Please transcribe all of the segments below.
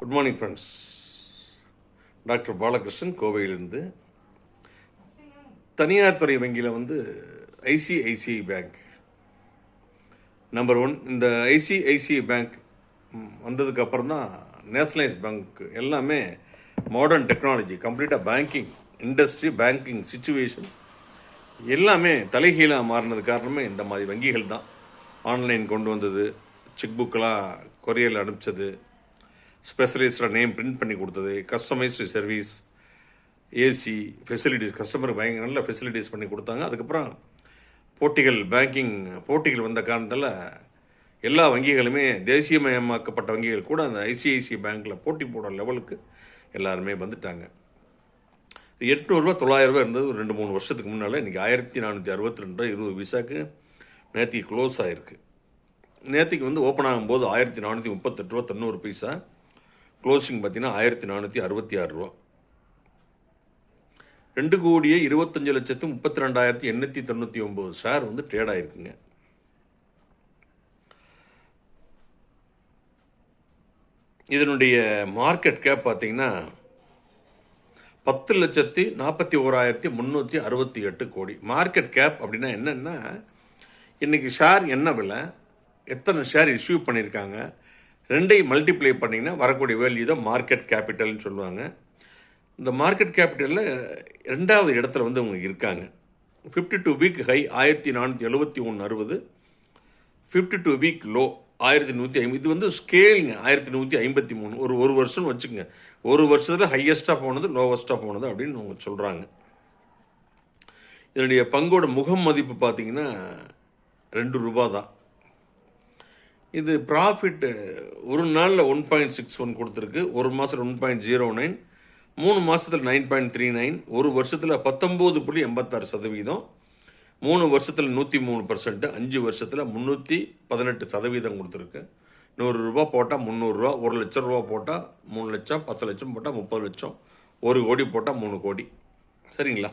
Good morning friends. Doctor Balakrishnan கோவையிலிருந்து. தனியார் துறை வங்கியில் ஐசிஐசிஐ பேங்க் நம்பர் 1. இந்த ஐசிஐசிஐ பேங்க் வந்ததுக்கப்புறம் தான் நேஷனலைஸ் பேங்க் எல்லாமே மாடர்ன் டெக்னாலஜி, கம்ப்ளீட்டாக பேங்கிங் இண்டஸ்ட்ரி, பேங்கிங் சிச்சுவேஷன் எல்லாமே தலைகீழாக மாறினது காரணமே இந்த மாதிரி வங்கிகள் தான். ஆன்லைன் கொண்டு வந்தது, செக் புக்கெலாம் கொரியரில் அனுப்பிச்சது, ஸ்பெஷலிஸ்டாக நேம் பிரிண்ட் பண்ணி கொடுத்தது, கஸ்டமைஸ்டு சர்வீஸ், ஏசி ஃபெசிலிட்டிஸ், கஸ்டமருக்கு பயங்கர நல்ல ஃபெசிலிட்டிஸ் பண்ணி கொடுத்தாங்க. அதுக்கப்புறம் பேங்கிங் போட்டிகள் வந்த காரணத்தில் எல்லா வங்கிகளுமே தேசியமயமாக்கப்பட்ட வங்கிகள் கூட அந்த ஐசிஐசிஐ பேங்க்கில் போட்டி போடுற லெவலுக்கு எல்லாருமே வந்துட்டாங்க. 800 900 இருந்தது ஒரு 2-3 வருஷத்துக்கு முன்னால். இன்றைக்கி 1462 20 விசாக்கு நேற்றுக்கு க்ளோஸ் ஆகிருக்கு. நேற்றுக்கு ஓப்பன் ஆகும்போது 1438 90 பைசா, க்ளோசிங் பார்த்தீங்கன்னா 1466 2,25,32,899 ஷேர் ட்ரேட் ஆகிருக்குங்க. இதனுடைய மார்க்கெட் கேப் பார்த்தீங்கன்னா 10,41,368 கோடி. மார்க்கெட் கேப் அப்படின்னா என்னென்னா, இன்றைக்கி ஷேர் என்ன விலை, எத்தனை ஷேர் இஷ்யூ பண்ணியிருக்காங்க, ரெண்டையும் மல்டிப்ளை பண்ணிங்கன்னா வரக்கூடிய வேல்யூ தான் மார்க்கெட் கேபிட்டல்னு சொல்லுவாங்க. இந்த மார்க்கெட் கேபிட்டலில் 2வது இடத்துல அவங்க இருக்காங்க. 52 வீக் ஹை 1471.60, 52 வீக் லோ 1150. இது ஸ்கேலுங்க 1153. ஒரு வருஷம்னு வச்சுக்கோங்க. ஒரு வருஷத்தில் ஹையஸ்ட்டாக போனது, லோவஸ்ட்டாக போனது அப்படின்னு அவங்க சொல்கிறாங்க. இதனுடைய பங்கோட முகம் மதிப்பு பார்த்திங்கன்னா ₹2 தான். இது ப்ராஃபிட்டு ஒரு நாளில் 1.61 கொடுத்துருக்கு, ஒரு மாதத்தில் 1.09, 3 மாதத்தில் 9.39, ஒரு வருஷத்தில் 19.86%, 3 வருஷத்தில் 103%, 5 வருஷத்தில் 318% கொடுத்துருக்கு. ₹100 போட்டால் ₹300, ₹1,00,000 போட்டால் 3 லட்சம், 10 லட்சம் போட்டால் 30 லட்சம், 1 கோடி போட்டால் 3 கோடி. சரிங்களா?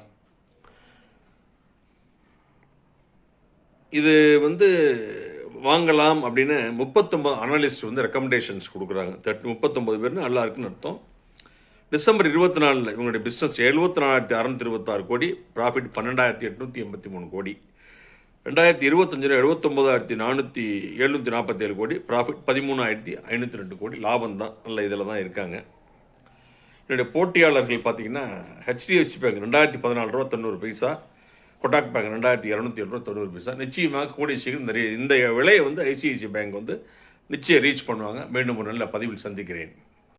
இது வாங்கலாம் அப்படின்னு 39 அனலிஸ்ட் ரெக்கமெண்டேஷன்ஸ் கொடுக்குறாங்க. 39 பேர்னு நல்லா இருக்குன்னு அர்த்தம். டிசம்பர் 24 இவங்களுடைய பிஸ்னஸ் 74,626 கோடி, ப்ராஃபிட் 12,883 கோடி. 2025 79,747 கோடி, ப்ராஃபிட் 13,502 கோடி. லாபம் தான், நல்ல இதில் தான் இருக்காங்க. என்னுடைய போட்டியாளர்கள் பார்த்தீங்கன்னா HDFC பேங்க் ₹2,014.90, கொட்டாக் பேங்க் ₹2,207.90. நிச்சயமாக கூடிய சீக்கிரம் இந்த விலையை ஐசிஐசிஐ பேங்க் நிச்சயம் ரீச் பண்ணுவாங்க. மீண்டும் ஒரு நல்ல பதிவில் சந்திக்கிறேன்.